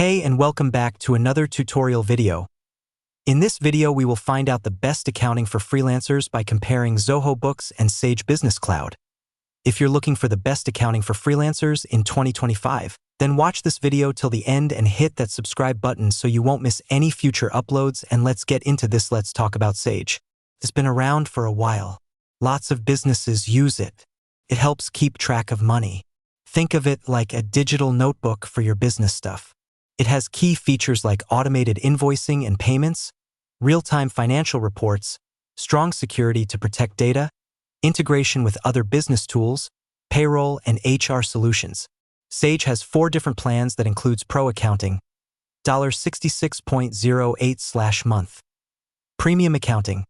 Hey, and welcome back to another tutorial video. In this video, we will find out the best accounting for freelancers by comparing Zoho Books and Sage Business Cloud. If you're looking for the best accounting for freelancers in 2025, then watch this video till the end and hit that subscribe button so you won't miss any future uploads. And let's get into this. Let's talk about Sage. It's been around for a while. Lots of businesses use it. It helps keep track of money. Think of it like a digital notebook for your business stuff. It has key features like automated invoicing and payments, real-time financial reports, strong security to protect data, integration with other business tools, payroll, and HR solutions. Sage has 4 different plans that includes Pro Accounting, $66.08/month. Premium Accounting,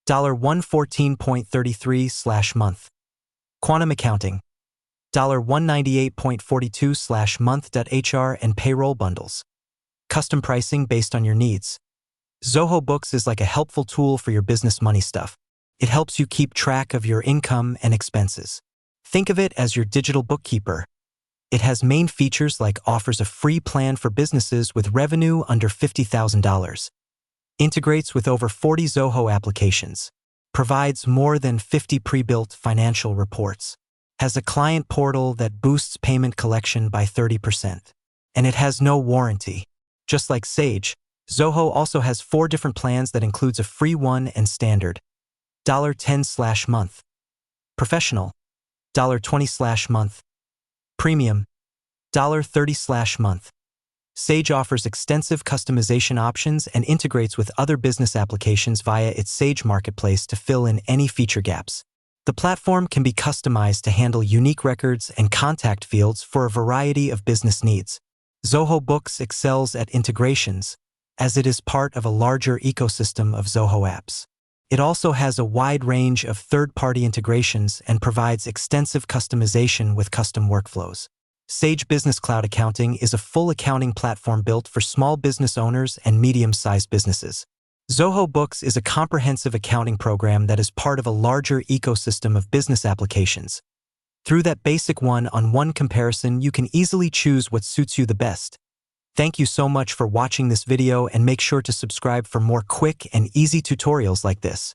$114.33/month. Quantum Accounting, $198.42/month. HR and payroll bundles. Custom pricing based on your needs. Zoho Books is like a helpful tool for your business money stuff. It helps you keep track of your income and expenses. Think of it as your digital bookkeeper. It has main features like offers a free plan for businesses with revenue under $50,000. Integrates with over 40 Zoho applications. Provides more than 50 pre-built financial reports. Has a client portal that boosts payment collection by 30%. And it has no warranty. Just like Sage, Zoho also has 4 different plans that includes a free one and standard, $10/month. Professional, $20/month. Premium, $30/month. Sage offers extensive customization options and integrates with other business applications via its Sage Marketplace to fill in any feature gaps. The platform can be customized to handle unique records and contact fields for a variety of business needs. Zoho Books excels at integrations, as it is part of a larger ecosystem of Zoho apps. It also has a wide range of third-party integrations and provides extensive customization with custom workflows. Sage Business Cloud Accounting is a full accounting platform built for small business owners and medium-sized businesses. Zoho Books is a comprehensive accounting program that is part of a larger ecosystem of business applications. Through that basic one-on-one comparison, you can easily choose what suits you the best. Thank you so much for watching this video, and make sure to subscribe for more quick and easy tutorials like this.